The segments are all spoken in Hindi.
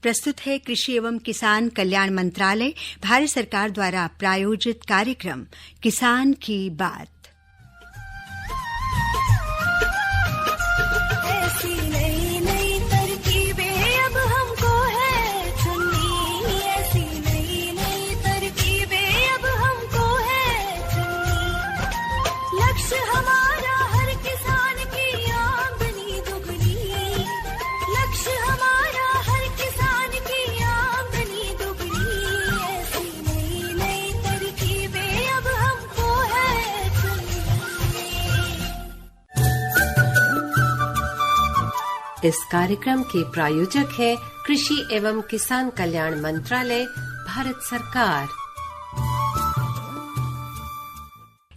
प्रस्तुत है कृषि एवं किसान कल्याण मंत्रालय, भारत सरकार द्वारा प्रायोजित कार्यक्रम किसान की बात। ऐसी नई नई तरकीबें अब हमको है चुननी, ऐसी नई नई तरकीबें अब हमको है चुननी। लक्ष्य हमारा हर किसान की आमदनी दुगनी, लक्ष्य हमारा हर किसान की आमदनी दुगनी। ऐसी नई नई तरकीबें अब हमको है चुननी। इस कार्यक्रम के प्रायोजक है कृषि एवं किसान कल्याण मंत्रालय, भारत सरकार।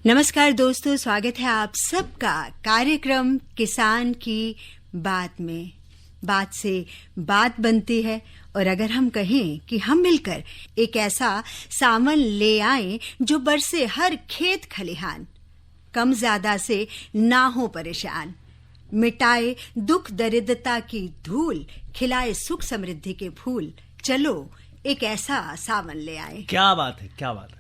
नमस्कार दोस्तों, स्वागत है आप सबका कार्यक्रम किसान की बात में। बात से बात बनती है और अगर हम कहें कि हम मिलकर एक ऐसा सावन ले आएं जो बरसे हर खेत खलिहान, कम ज्यादा से ना हो परेशान, मिटाए दुख दरिद्रता की धूल, खिलाए सुख समृद्धि के फूल, चलो एक ऐसा सावन ले आए। क्या बात है, क्या बात है।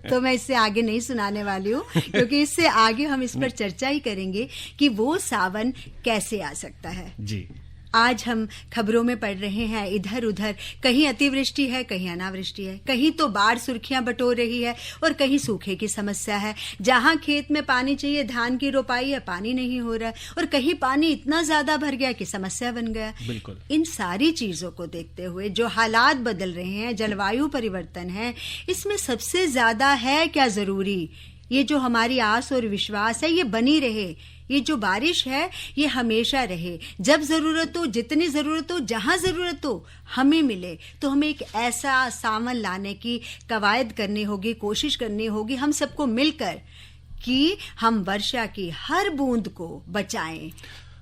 तो मैं इससे आगे नहीं सुनाने वाली हूँ, क्योंकि इससे आगे हम इस पर चर्चा ही करेंगे कि वो सावन कैसे आ सकता है। जी, आज हम खबरों में पढ़ रहे हैं इधर उधर, कहीं अतिवृष्टि है, कहीं अनावृष्टि है, कहीं तो बाढ़ सुर्खियां बटोर रही है और कहीं सूखे की समस्या है। जहां खेत में पानी चाहिए, धान की रोपाई है, पानी नहीं हो रहा है, और कहीं पानी इतना ज्यादा भर गया कि समस्या बन गया। बिल्कुल। इन सारी चीजों को देखते हुए जो हालात बदल रहे हैं, जलवायु परिवर्तन है, इसमें सबसे ज्यादा है क्या जरूरी, ये जो हमारी आस और विश्वास है ये बनी रहे। ये जो बारिश है ये हमेशा रहे, जब जरूरत हो, जितनी जरूरत हो, जहां जरूरत हो हमें मिले। तो हमें एक ऐसा सावन लाने की कवायद करनी होगी, कोशिश करनी होगी हम सबको मिलकर कि हम वर्षा की हर बूंद को बचाएं।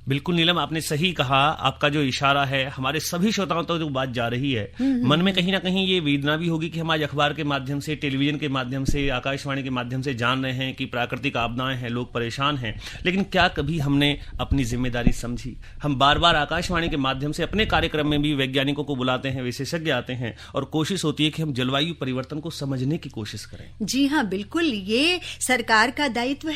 बिल्कुल नीलम, आपने सही कहा। आपका जो इशारा है हमारे सभी श्रोताओं तक जो बात जा रही है, मन में कहीं ना कहीं ये वेदना भी होगी कि हम आज अखबार के माध्यम से, टेलीविजन के माध्यम से, आकाशवाणी के माध्यम से जान रहे हैं कि प्राकृतिक आपदाएं हैं, लोग परेशान हैं, लेकिन क्या कभी हमने अपनी जिम्मेदारी समझी? हम बार बार आकाशवाणी के माध्यम से अपने कार्यक्रम में भी वैज्ञानिकों को बुलाते हैं, विशेषज्ञ आते हैं और कोशिश होती है कि हम जलवायु परिवर्तन को समझने की कोशिश करें। जी हाँ, बिल्कुल, ये सरकार का दायित्व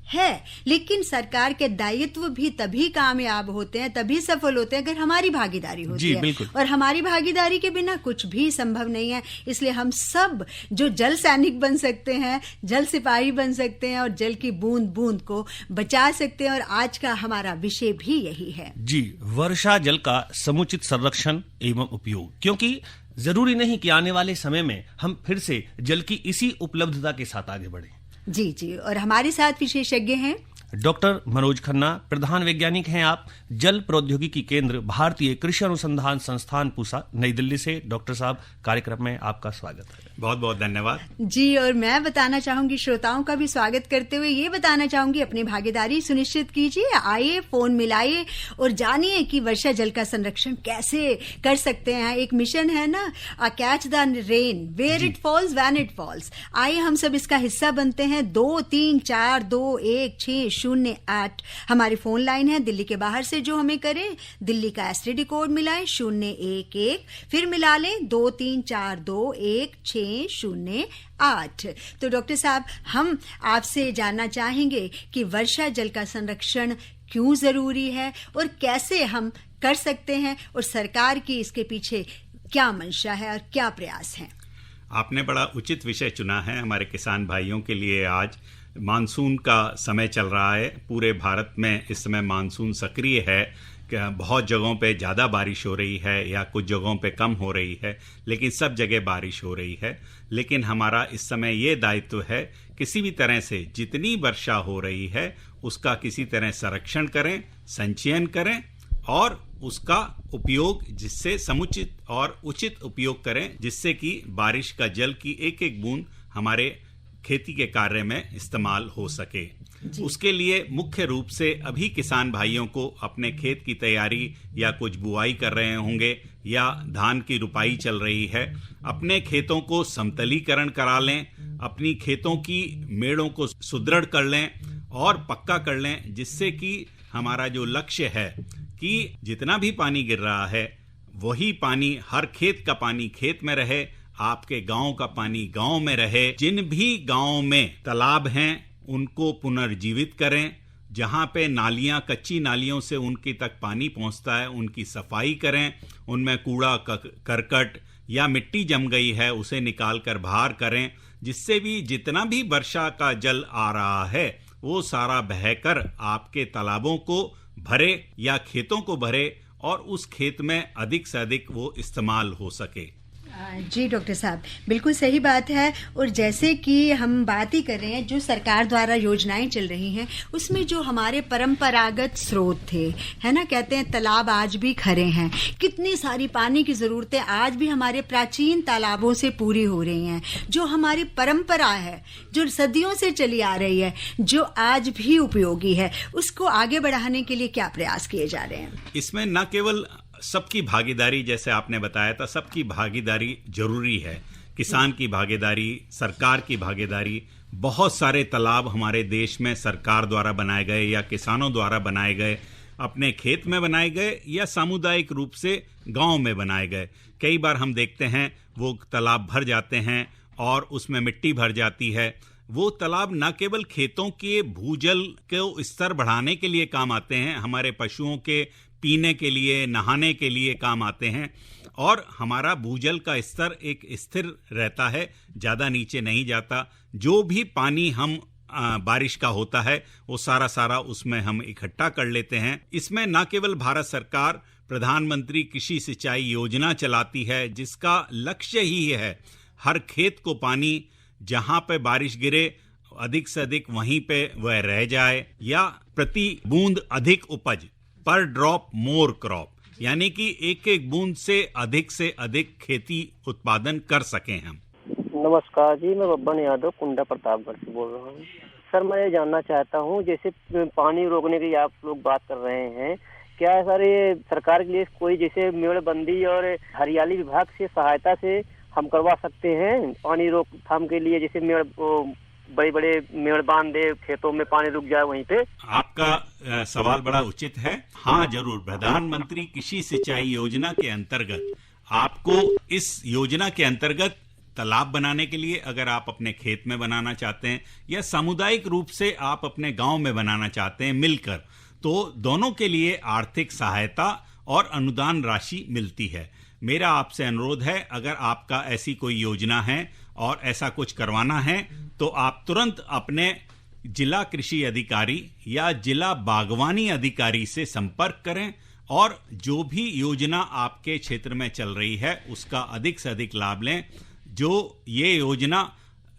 है, लेकिन सरकार के दायित्व भी तभी कामयाब होते हैं, तभी सफल होते हैं अगर हमारी भागीदारी होती है। बिल्कुल। और हमारी भागीदारी के बिना कुछ भी संभव नहीं है। इसलिए हम सब जो जल सैनिक बन सकते हैं, जल सिपाही बन सकते हैं और जल की बूंद बूंद को बचा सकते हैं। और आज का हमारा विषय भी यही है। जी, वर्षा जल का समुचित संरक्षण एवं उपयोग, क्योंकि जरूरी नहीं कि आने वाले समय में हम फिर से जल की इसी उपलब्धता के साथ आगे बढ़े। जी, और हमारे साथ विशेषज्ञ हैं डॉक्टर मनोज खन्ना, प्रधान वैज्ञानिक हैं आप, जल प्रौद्योगिकी केंद्र, भारतीय कृषि अनुसंधान संस्थान पूसा, नई दिल्ली से। डॉक्टर साहब, कार्यक्रम में आपका स्वागत है। बहुत बहुत धन्यवाद जी। और मैं बताना चाहूंगी, श्रोताओं का भी स्वागत करते हुए ये बताना चाहूंगी, अपनी भागीदारी सुनिश्चित कीजिए, आइए, फोन मिलाइए और जानिए कि वर्षा जल का संरक्षण कैसे कर सकते हैं। एक मिशन है ना, catch the rain where it falls when it falls. आइए हम सब इसका हिस्सा बनते हैं। 2342608 हमारी फोन लाइन है। दिल्ली के बाहर से जो हमें करे, दिल्ली का एसटीडी कोड मिलाएं 011, फिर मिला लें 234210608। तो डॉक्टर साहब, हम आपसे जानना चाहेंगे कि वर्षा जल का संरक्षण क्यों जरूरी है और कैसे हम कर सकते हैं, और सरकार की इसके पीछे क्या मंशा है और क्या प्रयास है। आपने बड़ा उचित विषय चुना है हमारे किसान भाइयों के लिए। आज मानसून का समय चल रहा है, पूरे भारत में इस समय मानसून सक्रिय है। बहुत जगहों पे ज़्यादा बारिश हो रही है या कुछ जगहों पे कम हो रही है, लेकिन सब जगह बारिश हो रही है। लेकिन हमारा इस समय ये दायित्व है, किसी भी तरह से जितनी वर्षा हो रही है उसका किसी तरह संरक्षण करें, संचयन करें और उसका उपयोग, जिससे समुचित और उचित उपयोग करें, जिससे कि बारिश का जल की एक एक बूंद हमारे खेती के कार्य में इस्तेमाल हो सके। उसके लिए मुख्य रूप से अभी किसान भाइयों को अपने खेत की तैयारी, या कुछ बुआई कर रहे होंगे या धान की रुपाई चल रही है, अपने खेतों को समतलीकरण करा लें, अपनी खेतों की मेड़ों को सुदृढ़ कर लें और पक्का कर लें, जिससे कि हमारा जो लक्ष्य है कि जितना भी पानी गिर रहा है वही पानी, हर खेत का पानी खेत में रहे, आपके गांव का पानी गांव में रहे। जिन भी गांव में तालाब हैं उनको पुनर्जीवित करें। जहां पे नालियां, कच्ची नालियों से उनकी तक पानी पहुंचता है, उनकी सफाई करें। उनमें कूड़ा करकट या मिट्टी जम गई है उसे निकाल कर बाहर करें, जिससे भी जितना भी वर्षा का जल आ रहा है वो सारा बहकर आपके तालाबों को भरे या खेतों को भरे और उस खेत में अधिक से अधिक वो इस्तेमाल हो सके। जी डॉक्टर साहब, बिल्कुल सही बात है। और जैसे कि हम बात ही कर रहे हैं, जो सरकार द्वारा योजनाएं चल रही हैं उसमें जो हमारे परंपरागत स्रोत थे, है ना, कहते हैं तालाब आज भी खरे हैं। कितनी सारी पानी की ज़रूरतें आज भी हमारे प्राचीन तालाबों से पूरी हो रही हैं। जो हमारी परंपरा है, जो सदियों से चली आ रही है, जो आज भी उपयोगी है, उसको आगे बढ़ाने के लिए क्या प्रयास किए जा रहे हैं? इसमें न केवल सबकी भागीदारी, जैसे आपने बताया था, सबकी भागीदारी जरूरी है। किसान की भागीदारी, सरकार की भागीदारी। बहुत सारे तालाब हमारे देश में सरकार द्वारा बनाए गए या किसानों द्वारा बनाए गए, अपने खेत में बनाए गए या सामुदायिक रूप से गांव में बनाए गए। कई बार हम देखते हैं वो तालाब भर जाते हैं और उसमें मिट्टी भर जाती है। वो तालाब न केवल खेतों के भूजल को स्तर बढ़ाने के लिए काम आते हैं, हमारे पशुओं के पीने के लिए, नहाने के लिए काम आते हैं, और हमारा भूजल का स्तर एक स्थिर रहता है, ज़्यादा नीचे नहीं जाता। जो भी पानी हम बारिश का होता है वो सारा उसमें हम इकट्ठा कर लेते हैं। इसमें न केवल भारत सरकार प्रधानमंत्री कृषि सिंचाई योजना चलाती है, जिसका लक्ष्य ही है हर खेत को पानी, जहां पे बारिश गिरे अधिक से अधिक वहीं पे वह रह जाए, या प्रति बूंद अधिक उपज, पर ड्रॉप मोर क्रॉप, यानी कि एक एक बूंद से अधिक खेती उत्पादन कर सकें हम। नमस्कार जी, मैं बब्बन यादव कुंडा प्रतापगढ़ से बोल रहा हूँ। सर, मैं ये जानना चाहता हूँ, जैसे पानी रोकने की आप लोग बात कर रहे हैं, क्या सर ये सरकार के लिए कोई जैसे मेड़बंदी और हरियाली विभाग से सहायता से हम करवा सकते हैं पानी रोकथाम के लिए? जैसे बड़े बड़े मेड़ बांध दे, खेतों में पानी रुक जाए वहीं पे। आपका सवाल बड़ा उचित है। हाँ जरूर, प्रधानमंत्री कृषि सिंचाई योजना के अंतर्गत आपको, इस योजना के अंतर्गत तालाब बनाने के लिए अगर आप अपने खेत में बनाना चाहते हैं या सामुदायिक रूप से आप अपने गांव में बनाना चाहते हैं मिलकर, तो दोनों के लिए आर्थिक सहायता और अनुदान राशि मिलती है। मेरा आपसे अनुरोध है, अगर आपका ऐसी कोई योजना है और ऐसा कुछ करवाना है तो आप तुरंत अपने जिला कृषि अधिकारी या जिला बागवानी अधिकारी से संपर्क करें और जो भी योजना आपके क्षेत्र में चल रही है उसका अधिक से अधिक लाभ लें। जो ये योजना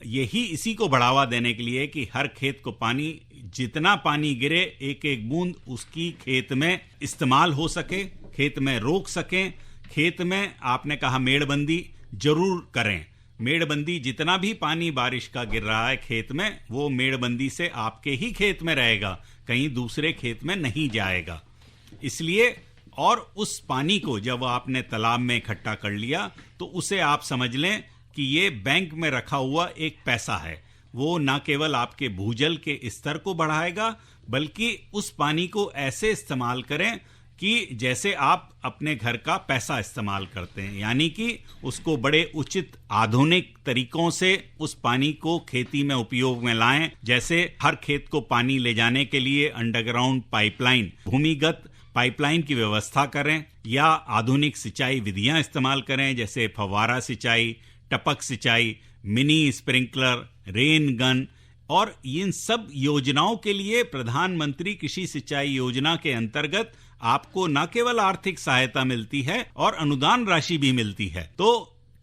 यही इसी को बढ़ावा देने के लिए कि हर खेत को पानी, जितना पानी गिरे एक एक बूंद उसकी खेत में इस्तेमाल हो सके, खेत में रोक सकें। खेत में आपने कहा मेड़बंदी जरूर करें। मेड़बंदी, जितना भी पानी बारिश का गिर रहा है खेत में, वो मेड़बंदी से आपके ही खेत में रहेगा, कहीं दूसरे खेत में नहीं जाएगा। इसलिए, और उस पानी को जब आपने तालाब में इकट्ठा कर लिया तो उसे आप समझ लें कि ये बैंक में रखा हुआ एक पैसा है। वो न केवल आपके भूजल के स्तर को बढ़ाएगा बल्कि उस पानी को ऐसे इस्तेमाल करें कि जैसे आप अपने घर का पैसा इस्तेमाल करते हैं, यानी कि उसको बड़े उचित आधुनिक तरीकों से उस पानी को खेती में उपयोग में लाएं। जैसे हर खेत को पानी ले जाने के लिए अंडरग्राउंड पाइपलाइन, भूमिगत पाइपलाइन की व्यवस्था करें, या आधुनिक सिंचाई विधियां इस्तेमाल करें, जैसे फव्वारा सिंचाई, टपक सिंचाई, मिनी स्प्रिंकलर, रेन गन। और इन सब योजनाओं के लिए प्रधानमंत्री कृषि सिंचाई योजना के अंतर्गत आपको न केवल आर्थिक सहायता मिलती है और अनुदान राशि भी मिलती है। तो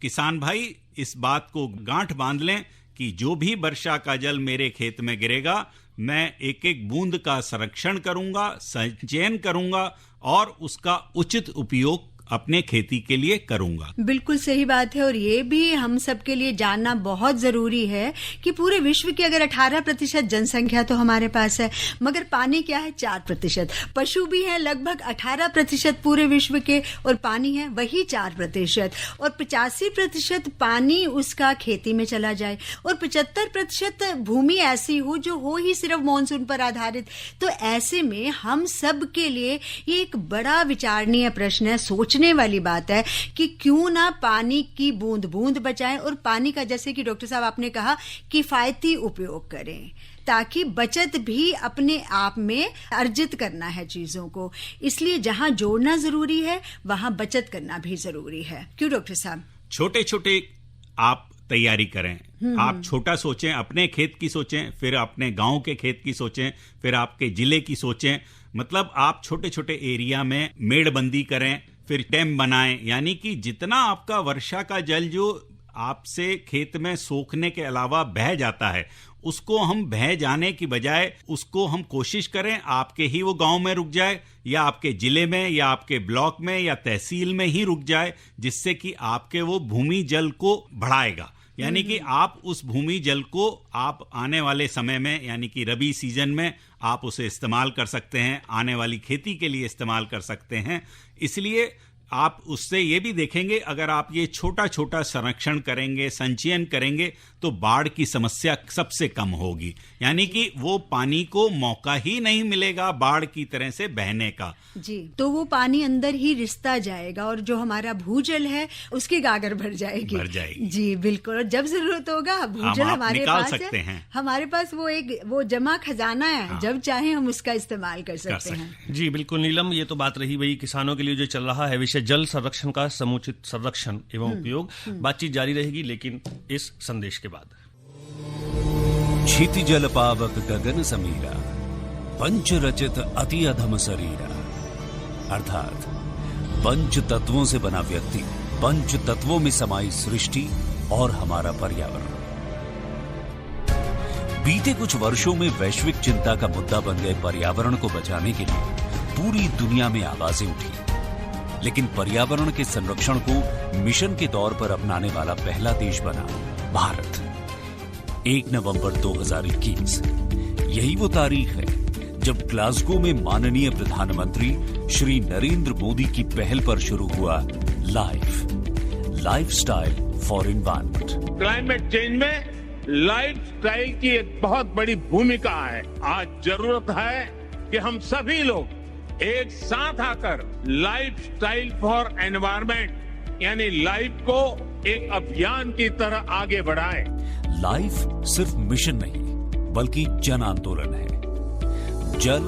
किसान भाई, इस बात को गांठ बांध लें कि जो भी वर्षा का जल मेरे खेत में गिरेगा, मैं एक एक बूंद का संरक्षण करूंगा, संचयन करूंगा और उसका उचित उपयोग अपने खेती के लिए करूंगा। बिल्कुल सही बात है। और ये भी हम सब के लिए जानना बहुत जरूरी है कि पूरे विश्व की अगर 18% जनसंख्या तो हमारे पास है, मगर पानी क्या है 4%। पशु भी है लगभग 18% पूरे विश्व के, और पानी है वही 4%। और 85% पानी उसका खेती में चला जाए और 75% भूमि ऐसी हो जो हो ही सिर्फ मानसून पर आधारित। तो ऐसे में हम सब के लिए ये एक बड़ा विचारणीय प्रश्न है, सोच सोचने वाली बात है कि क्यों ना पानी की बूंद बूंद बचाएं और पानी का, जैसे कि डॉक्टर साहब आपने कहा, किफायती उपयोग करें, ताकि बचत भी अपने आप में अर्जित करना है चीजों को। इसलिए जहां जोड़ना जरूरी है वहां बचत करना भी जरूरी है। क्यों डॉक्टर साहब? छोटे छोटे आप तैयारी करें, आप छोटा सोचें, अपने खेत की सोचें, फिर अपने गांव के खेत की सोचें, फिर आपके जिले की सोचें। मतलब आप छोटे छोटे एरिया में मेड़बंदी करें, फिर डैम बनाएं, यानी कि जितना आपका वर्षा का जल जो आपसे खेत में सोखने के अलावा बह जाता है, उसको हम बह जाने की बजाय उसको हम कोशिश करें आपके ही वो गांव में रुक जाए, या आपके जिले में, या आपके ब्लॉक में, या तहसील में ही रुक जाए, जिससे कि आपके वो भूमि जल को बढ़ाएगा। यानी कि आप उस भूमि जल को आप आने वाले समय में, यानी कि रबी सीजन में आप उसे इस्तेमाल कर सकते हैं, आने वाली खेती के लिए इस्तेमाल कर सकते हैं। इसलिए आप उससे ये भी देखेंगे, अगर आप ये छोटा छोटा संरक्षण करेंगे, संचयन करेंगे, तो बाढ़ की समस्या सबसे कम होगी। यानी कि वो पानी को मौका ही नहीं मिलेगा बाढ़ की तरह से बहने का। जी, तो वो पानी अंदर ही रिसता जाएगा और जो हमारा भूजल है उसकी गागर भर जाएगी। जी बिल्कुल। और जब जरूरत होगा भूजल हमारे पास सकते है, हैं। हमारे पास वो जमा खजाना है। हाँ। जब चाहे हम उसका इस्तेमाल कर सकते हैं। जी बिल्कुल नीलम, ये तो बात रही भाई किसानों के लिए जो चल रहा है विषय जल संरक्षण का समुचित संरक्षण एवं उपयोग। बातचीत जारी रहेगी लेकिन इस संदेश के बाद। क्षिति जल पावक गगन समीरा, पंच रचित अति अधम शरीरा। अर्थात पंच तत्वों से बना व्यक्ति, पंच तत्वों में समाई सृष्टि और हमारा पर्यावरण। बीते कुछ वर्षों में वैश्विक चिंता का मुद्दा बन गए पर्यावरण को बचाने के लिए पूरी दुनिया में आवाजें उठी, लेकिन पर्यावरण के संरक्षण को मिशन के तौर पर अपनाने वाला पहला देश बना भारत। 1 नवंबर 2021 यही वो तारीख है जब ग्लासगो में माननीय प्रधानमंत्री श्री नरेंद्र मोदी की पहल पर शुरू हुआ lifestyle for environment. Climate change में लाइफस्टाइल की एक बहुत बड़ी भूमिका है। आज जरूरत है कि हम सभी लोग एक साथ आकर लाइफस्टाइल फॉर एनवायरनमेंट यानी लाइफ को एक अभियान की तरह आगे बढ़ाएं। लाइफ सिर्फ मिशन नहीं बल्कि जन आंदोलन है। जल,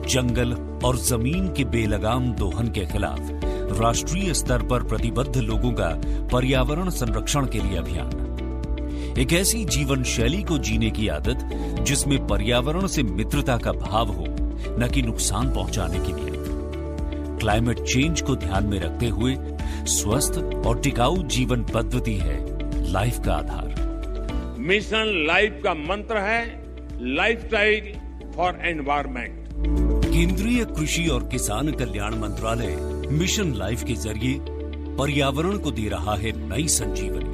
जंगल और जमीन के बेलगाम दोहन के खिलाफ राष्ट्रीय स्तर पर प्रतिबद्ध लोगों का पर्यावरण संरक्षण के लिए अभियान। एक ऐसी जीवन शैली को जीने की आदत जिसमें पर्यावरण से मित्रता का भाव हो, न कि नुकसान पहुंचाने की नीयत। क्लाइमेट चेंज को ध्यान में रखते हुए स्वस्थ और टिकाऊ जीवन पद्धति है लाइफ का आधार। मिशन लाइफ का मंत्र है लाइफस्टाइल फॉर एनवायरनमेंट। केंद्रीय कृषि और किसान कल्याण मंत्रालय मिशन लाइफ के जरिए पर्यावरण को दे रहा है नई संजीवनी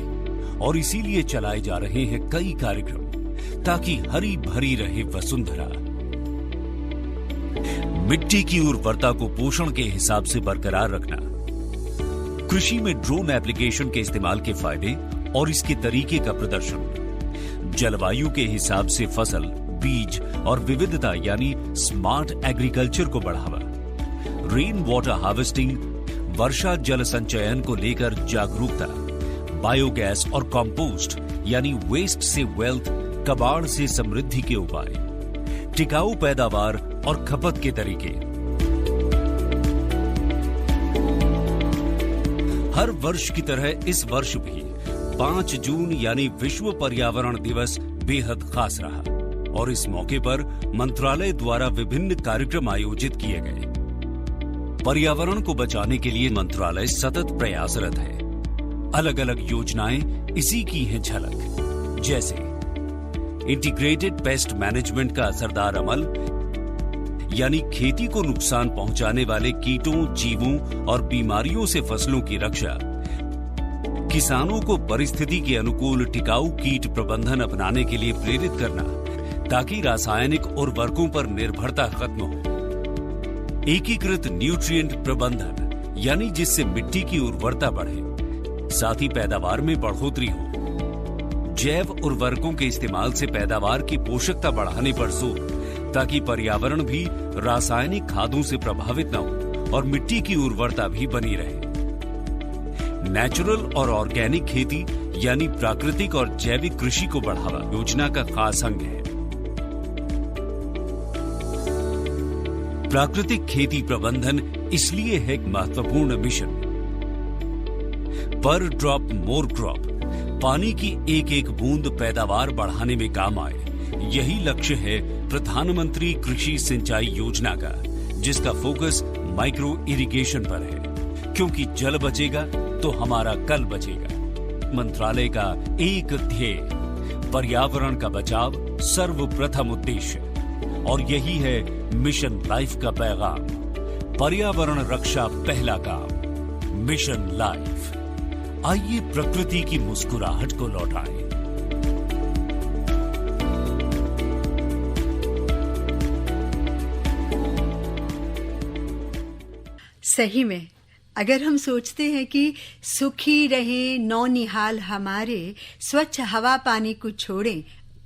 और इसीलिए चलाए जा रहे हैं कई कार्यक्रम ताकि हरी भरी रहे वसुंधरा। मिट्टी की उर्वरता को पोषण के हिसाब से बरकरार रखना, कृषि में ड्रोन एप्लीकेशन के इस्तेमाल के फायदे और इसके तरीके का प्रदर्शन, जलवायु के हिसाब से फसल, बीज और विविधता यानी स्मार्ट एग्रीकल्चर को बढ़ावा, रेन वाटर हार्वेस्टिंग, वर्षा जल संचयन को लेकर जागरूकता, बायोगैस और कंपोस्ट यानी वेस्ट से वेल्थ, कबाड़ से समृद्धि के उपाय, टिकाऊ पैदावार और खपत के तरीके। हर वर्ष की तरह इस वर्ष भी 5 जून यानी विश्व पर्यावरण दिवस बेहद खास रहा और इस मौके पर मंत्रालय द्वारा विभिन्न कार्यक्रम आयोजित किए गए। पर्यावरण को बचाने के लिए मंत्रालय सतत प्रयासरत है। अलग अलग योजनाएं इसी की हैं झलक, जैसे इंटीग्रेटेड पेस्ट मैनेजमेंट का असरदार अमल यानी खेती को नुकसान पहुंचाने वाले कीटों, जीवों और बीमारियों से फसलों की रक्षा, किसानों को परिस्थिति के अनुकूल टिकाऊ कीट प्रबंधन अपनाने के लिए प्रेरित करना ताकि रासायनिक उर्वरकों पर निर्भरता खत्म हो, एकीकृत न्यूट्रिएंट प्रबंधन यानी जिससे मिट्टी की उर्वरता बढ़े, साथ ही पैदावार में बढ़ोतरी हो, जैव उर्वरकों के इस्तेमाल से पैदावार की पोषकता बढ़ाने पर जोर ताकि पर्यावरण भी रासायनिक खादों से प्रभावित न हो और मिट्टी की उर्वरता भी बनी रहे, नेचुरल और ऑर्गेनिक खेती यानी प्राकृतिक और जैविक कृषि को बढ़ावा योजना का खास अंग है। प्राकृतिक खेती प्रबंधन इसलिए है एक महत्वपूर्ण मिशन। पर ड्रॉप मोर क्रॉप, पानी की एक एक बूंद पैदावार बढ़ाने में काम आए, यही लक्ष्य है प्रधानमंत्री कृषि सिंचाई योजना का, जिसका फोकस माइक्रो इरिगेशन पर है। क्योंकि जल बचेगा तो हमारा कल बचेगा। मंत्रालय का एक ध्येय, पर्यावरण का बचाव सर्वप्रथम उद्देश्य, और यही है मिशन लाइफ का पैगाम। पर्यावरण रक्षा पहला काम, मिशन लाइफ। आइए प्रकृति की मुस्कुराहट को लौटाएं। सही में अगर हम सोचते हैं कि सुखी रहे नौनिहाल हमारे, स्वच्छ हवा पानी को छोड़ें,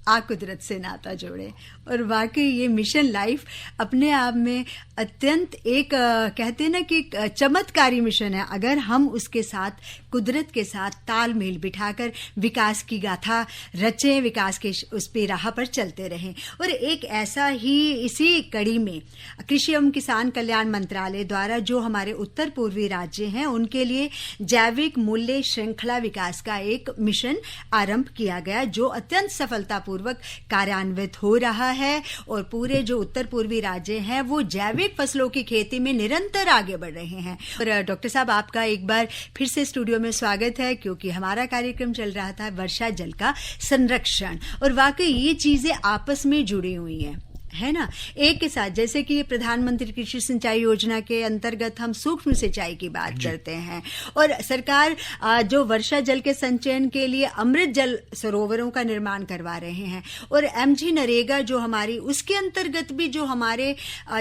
आ कुदरत से नाता जोड़े, और वाकई ये मिशन लाइफ अपने आप में अत्यंत एक कहते हैं ना कि चमत्कारी मिशन है। अगर हम उसके साथ कुदरत के साथ तालमेल बिठाकर विकास की गाथा रचें, विकास के उस पे राह पर चलते रहें। और एक ऐसा ही इसी कड़ी में कृषि एवं किसान कल्याण मंत्रालय द्वारा जो हमारे उत्तर पूर्वी राज्य हैं उनके लिए जैविक मूल्य श्रृंखला विकास का एक मिशन आरंभ किया गया, जो अत्यंत सफलतापूर्वक कार्यान्वित हो रहा है। और पूरे जो उत्तर पूर्वी राज्य हैं वो जैविक फसलों की खेती में निरंतर आगे बढ़ रहे हैं। और डॉक्टर साहब, आपका एक बार फिर से स्टूडियो में स्वागत है, क्योंकि हमारा कार्यक्रम चल रहा था वर्षा जल का संरक्षण, और वाकई ये चीजें आपस में जुड़ी हुई हैं, है ना, एक के साथ। जैसे कि प्रधानमंत्री कृषि सिंचाई योजना के अंतर्गत हम सूक्ष्म सिंचाई की बात करते हैं, और सरकार जो वर्षा जल के संचयन के लिए अमृत जल सरोवरों का निर्माण करवा रहे हैं, और एमजी नरेगा जो हमारी, उसके अंतर्गत भी जो हमारे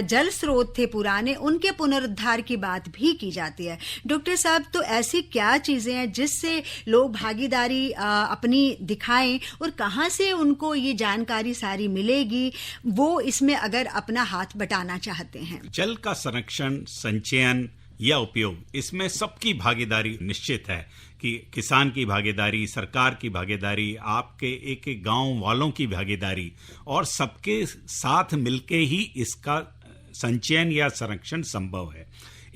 जल स्रोत थे पुराने, उनके पुनरुद्धार की बात भी की जाती है। डॉक्टर साहब, तो ऐसी क्या चीजें हैं जिससे लोग भागीदारी अपनी दिखाएं, और कहाँ से उनको ये जानकारी सारी मिलेगी, वो इसमें अगर अपना हाथ बटाना चाहते हैं? जल का संरक्षण, संचयन या उपयोग, इसमें सबकी भागीदारी निश्चित है कि किसान की भागीदारी, सरकार की भागीदारी, आपके एक एक गांव वालों की भागीदारी, और सबके साथ मिलके ही इसका संचयन या संरक्षण संभव है।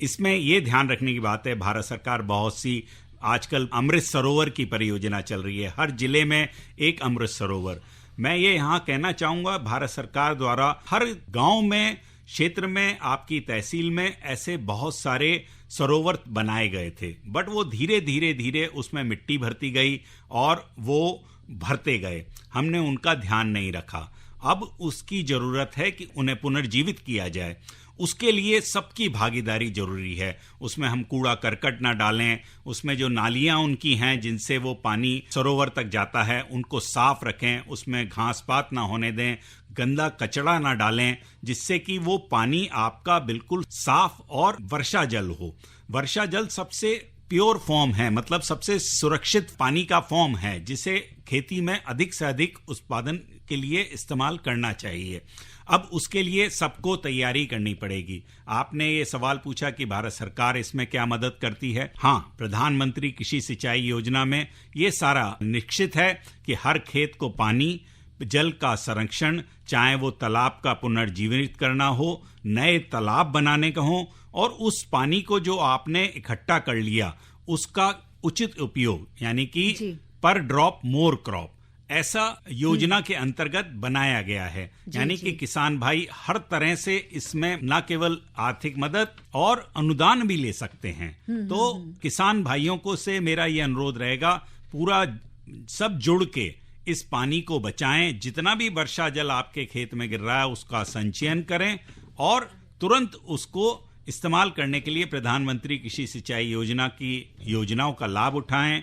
इसमें यह ध्यान रखने की बात है, भारत सरकार बहुत सी आजकल अमृत सरोवर की परियोजना चल रही है, हर जिले में एक अमृत सरोवर। मैं ये यहाँ कहना चाहूँगा, भारत सरकार द्वारा हर गांव में, क्षेत्र में, आपकी तहसील में ऐसे बहुत सारे सरोवर बनाए गए थे, बट वो धीरे धीरे धीरे उसमें मिट्टी भरती गई और वो भरते गए, हमने उनका ध्यान नहीं रखा। अब उसकी ज़रूरत है कि उन्हें पुनर्जीवित किया जाए। उसके लिए सबकी भागीदारी जरूरी है। उसमें हम कूड़ा करकट ना डालें, उसमें जो नालियां उनकी हैं जिनसे वो पानी सरोवर तक जाता है उनको साफ रखें, उसमें घास पात ना होने दें, गंदा कचरा ना डालें, जिससे कि वो पानी आपका बिल्कुल साफ और वर्षा जल हो। वर्षा जल सबसे प्योर फॉर्म है, मतलब सबसे सुरक्षित पानी का फॉर्म है, जिसे खेती में अधिक से अधिक उत्पादन के लिए इस्तेमाल करना चाहिए। अब उसके लिए सबको तैयारी करनी पड़ेगी। आपने ये सवाल पूछा कि भारत सरकार इसमें क्या मदद करती है। हाँ, प्रधानमंत्री कृषि सिंचाई योजना में ये सारा निश्चित है कि हर खेत को पानी, जल का संरक्षण, चाहे वो तालाब का पुनर्जीवित करना हो, नए तालाब बनाने का हो, और उस पानी को जो आपने इकट्ठा कर लिया उसका उचित उपयोग, यानी कि पर ड्रॉप मोर क्रॉप, ऐसा योजना के अंतर्गत बनाया गया है। यानी कि किसान भाई हर तरह से इसमें न केवल आर्थिक मदद और अनुदान भी ले सकते हैं। तो किसान भाइयों को से मेरा ये अनुरोध रहेगा, पूरा सब जुड़ के इस पानी को बचाएं। जितना भी वर्षा जल आपके खेत में गिर रहा है उसका संचयन करें और तुरंत उसको इस्तेमाल करने के लिए प्रधानमंत्री कृषि सिंचाई योजना की योजनाओं का लाभ उठाएं,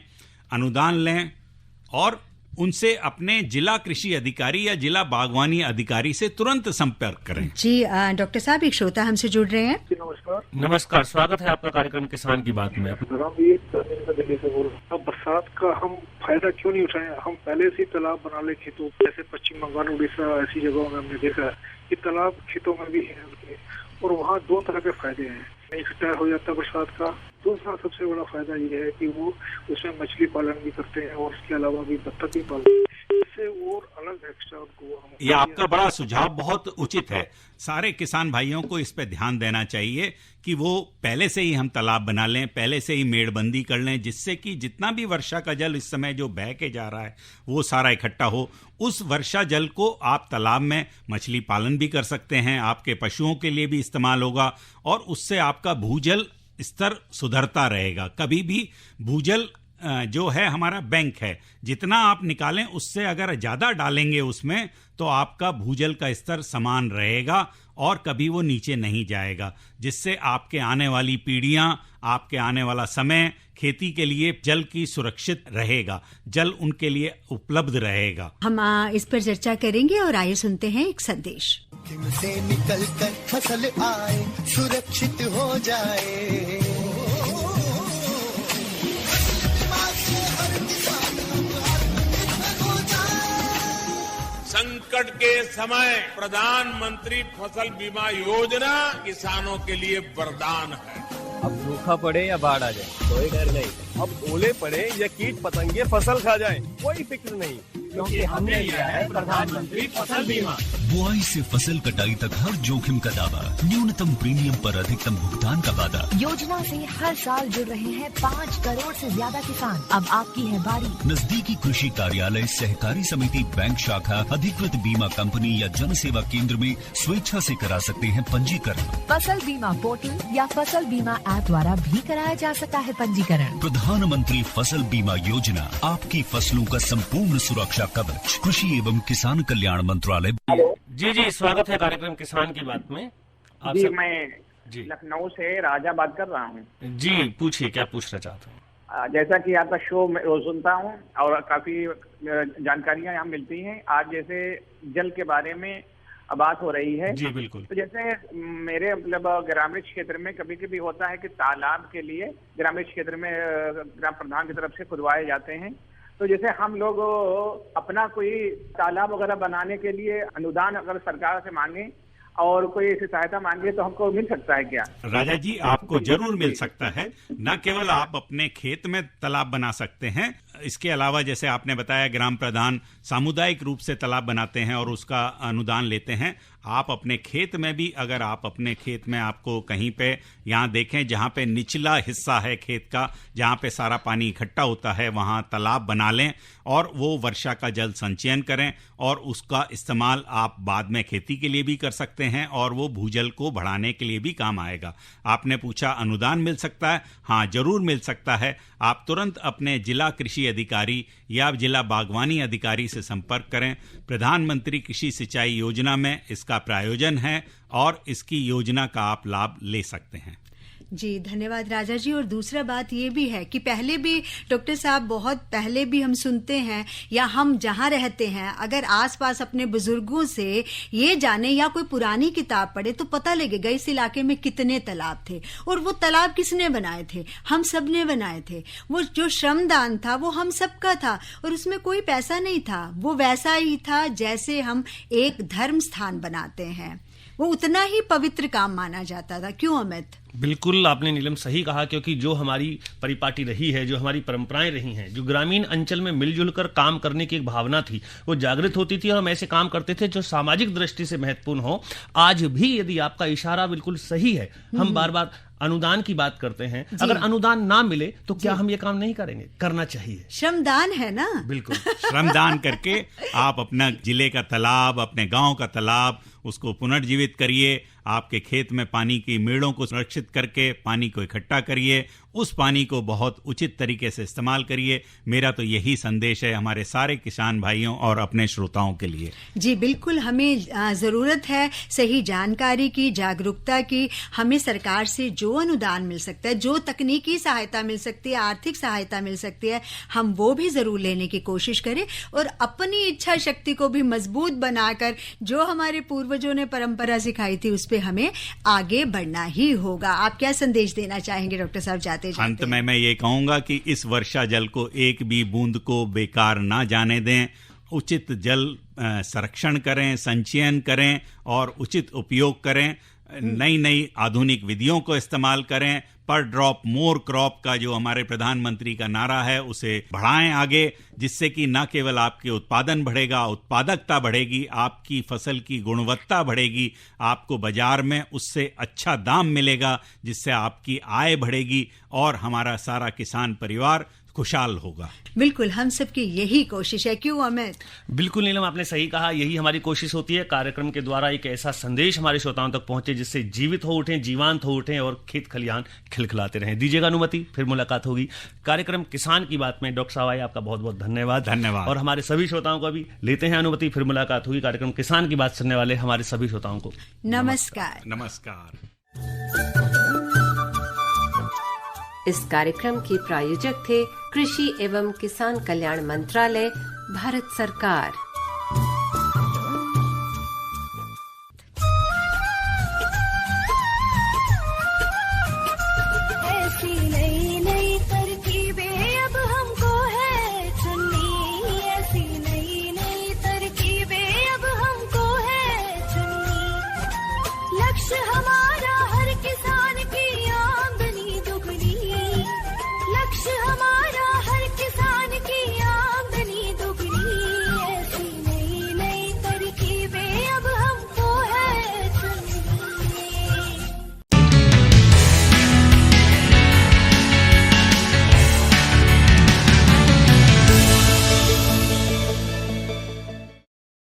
अनुदान लें और उनसे अपने जिला कृषि अधिकारी या जिला बागवानी अधिकारी से तुरंत संपर्क करें। जी डॉक्टर साहब, एक श्रोता हमसे जुड़ रहे हैं। नमस्कार। नमस्कार, स्वागत है आपका कार्यक्रम किसान की बात में। दिल्ली से बोल रहा हूँ। बरसात का हम फायदा क्यों नहीं उठाएं? हम पहले से तालाब बना ले खेतों, जैसे पश्चिम बंगाल, उड़ीसा, ऐसी जगहों में हमने देखा है कि तालाब खेतों में भी है और वहाँ दो तरह के फायदे हैं। इकट्ठा हो जाता बरसात का। दूसरा सबसे बड़ा फायदा ये है कि वो उसमें मछली पालन भी करते हैं और उसके अलावा भी बत्तख भी पालते हैं। इससे और अलग एक्स्ट्रा उनको ये आपका बड़ा सुझाव बहुत उचित है। सारे किसान भाइयों को इस पे ध्यान देना चाहिए कि वो पहले से ही हम तालाब बना लें, पहले से ही मेड़बंदी कर लें, जिससे कि जितना भी वर्षा का जल इस समय जो बह के जा रहा है वो सारा इकट्ठा हो। उस वर्षा जल को आप तालाब में मछली पालन भी कर सकते हैं, आपके पशुओं के लिए भी इस्तेमाल होगा और उससे आपका भूजल स्तर सुधरता रहेगा। कभी भी भूजल जो है हमारा बैंक है, जितना आप निकालें उससे अगर ज़्यादा डालेंगे उसमें तो आपका भूजल का स्तर समान रहेगा और कभी वो नीचे नहीं जाएगा, जिससे आपके आने वाली पीढ़ियां, आपके आने वाला समय खेती के लिए जल की सुरक्षित रहेगा, जल उनके लिए उपलब्ध रहेगा। हम इस पर चर्चा करेंगे और आइए सुनते हैं एक संदेश। से निकल कर फसल आए, सुरक्षित हो जाए। संकट के समय प्रधानमंत्री फसल बीमा योजना किसानों के लिए वरदान है। अब सूखा पड़े या बाढ़ आ जाए कोई डर नहीं, अब ओले पड़े या कीट पतंगे फसल खा जाए कोई फिक्र नहीं, क्योंकि हमने लिया है प्रधानमंत्री फसल बीमा। बुआई से फसल कटाई तक हर जोखिम का दावा, न्यूनतम प्रीमियम पर अधिकतम भुगतान का वादा। योजना से हर साल जुड़ रहे हैं 5 करोड़ से ज्यादा किसान। अब आपकी है बारी। नजदीकी कृषि कार्यालय, सहकारी समिति, बैंक शाखा, अधिकृत बीमा कंपनी या जन सेवा केंद्र में स्वेच्छा से करा सकते हैं पंजीकरण। फसल बीमा पोर्टल या फसल बीमा ऐप द्वारा भी कराया जा सकता है पंजीकरण। प्रधानमंत्री फसल बीमा योजना, आपकी फसलों का संपूर्ण सुरक्षा कवच। कृषि एवं किसान कल्याण मंत्रालय। जी, स्वागत है कार्यक्रम किसान की बात में। आप जी, मैं लखनऊ से राजा बात कर रहा हूँ। जी, पूछिए, क्या पूछना चाहते हैं? जैसा कि आपका शो मैं रोज सुनता हूँ और काफी जानकारियां यहाँ मिलती हैं। आज जैसे जल के बारे में बात हो रही है। जी बिल्कुल। तो जैसे मेरे मतलब ग्रामीण क्षेत्र में कभी कभी होता है कि तालाब के लिए ग्रामीण क्षेत्र में ग्राम प्रधान की तरफ से खुदवाए जाते हैं। तो जैसे हम लोग अपना कोई तालाब वगैरह बनाने के लिए अनुदान अगर सरकार से मांगे और कोई ऐसी सहायता मांगे तो हमको मिल सकता है क्या? राजा जी, आपको जरूर मिल सकता है। न केवल आप अपने खेत में तालाब बना सकते हैं, इसके अलावा जैसे आपने बताया ग्राम प्रधान सामुदायिक रूप से तालाब बनाते हैं और उसका अनुदान लेते हैं। आप अपने खेत में भी, अगर आप अपने खेत में आपको कहीं पे यहाँ देखें जहाँ पे निचला हिस्सा है खेत का, जहाँ पे सारा पानी इकट्ठा होता है, वहाँ तालाब बना लें और वो वर्षा का जल संचयन करें और उसका इस्तेमाल आप बाद में खेती के लिए भी कर सकते हैं और वो भूजल को बढ़ाने के लिए भी काम आएगा। आपने पूछा अनुदान मिल सकता है? हाँ, जरूर मिल सकता है। आप तुरंत अपने जिला कृषि अधिकारी या जिला बागवानी अधिकारी से संपर्क करें। प्रधानमंत्री कृषि सिंचाई योजना में इसका प्रायोजन है और इसकी योजना का आप लाभ ले सकते हैं। जी, धन्यवाद राजा जी। और दूसरा बात ये भी है कि पहले भी डॉक्टर साहब, बहुत पहले भी हम सुनते हैं या हम जहाँ रहते हैं अगर आसपास अपने बुजुर्गों से ये जाने या कोई पुरानी किताब पढ़े तो पता लगेगा इस इलाके में कितने तालाब थे और वो तालाब किसने बनाए थे। हम सब ने बनाए थे। वो जो श्रमदान था वो हम सबका था और उसमें कोई पैसा नहीं था। वो वैसा ही था जैसे हम एक धर्म स्थान बनाते हैं, वो उतना ही पवित्र काम माना जाता था। क्यों अमित? बिल्कुल, आपने नीलम सही कहा, क्योंकि जो हमारी परिपाटी रही है, जो हमारी परंपराएं रही हैं, जो ग्रामीण अंचल में मिलजुल कर काम करने की एक भावना थी, वो जागृत होती थी और हम ऐसे काम करते थे जो सामाजिक दृष्टि से महत्वपूर्ण हो। आज भी यदि आपका इशारा बिल्कुल सही है, हम बार बार अनुदान की बात करते हैं, अगर अनुदान ना मिले तो क्या हम ये काम नहीं करेंगे? करना चाहिए। श्रमदान है ना। बिल्कुल, श्रमदान करके आप अपना जिले का तालाब, अपने गांव का तालाब, उसको पुनर्जीवित करिए। आपके खेत में पानी की मेड़ों को सुरक्षित करके पानी को इकट्ठा करिए, उस पानी को बहुत उचित तरीके से इस्तेमाल करिए। मेरा तो यही संदेश है हमारे सारे किसान भाइयों और अपने श्रोताओं के लिए। जी बिल्कुल, हमें ज़रूरत है सही जानकारी की, जागरूकता की। हमें सरकार से जो अनुदान मिल सकता है, जो तकनीकी सहायता मिल सकती है, आर्थिक सहायता मिल सकती है, हम वो भी ज़रूर लेने की कोशिश करें और अपनी इच्छा शक्ति को भी मजबूत बनाकर जो हमारे पूर्वजों ने परंपरा सिखाई थी उस पर हमें आगे बढ़ना ही होगा। आप क्या संदेश देना चाहेंगे डॉक्टर साहब जाते? अंत में मैं ये कहूंगा कि इस वर्षा जल को एक भी बूंद को बेकार ना जाने दें। उचित जल संरक्षण करें, संचयन करें और उचित उपयोग करें। नई नई आधुनिक विधियों को इस्तेमाल करें, पर ड्रॉप मोर क्रॉप का जो हमारे प्रधानमंत्री का नारा है उसे बढ़ाएं आगे, जिससे कि न केवल आपके उत्पादन बढ़ेगा, उत्पादकता बढ़ेगी, आपकी फसल की गुणवत्ता बढ़ेगी, आपको बाजार में उससे अच्छा दाम मिलेगा, जिससे आपकी आय बढ़ेगी और हमारा सारा किसान परिवार खुशहाल होगा। बिल्कुल, हम सबकी यही कोशिश है। क्यों अमित? बिल्कुल नीलम, आपने सही कहा। यही हमारी कोशिश होती है, कार्यक्रम के द्वारा एक ऐसा संदेश हमारे श्रोताओं तक पहुंचे जिससे जीवित हो उठें, जीवांत हो उठें और खेत खलिहान खिलखिलाते रहें। दीजिएगा अनुमति, फिर मुलाकात होगी कार्यक्रम किसान की बात में। डॉक्टर साहब आपका बहुत बहुत धन्यवाद। धन्यवाद। और हमारे सभी श्रोताओं को भी लेते हैं अनुमति, फिर मुलाकात होगी कार्यक्रम किसान की बात सुनने वाले हमारे सभी श्रोताओं को नमस्कार। नमस्कार। इस कार्यक्रम के प्रायोजक थे कृषि एवं किसान कल्याण मंत्रालय, भारत सरकार।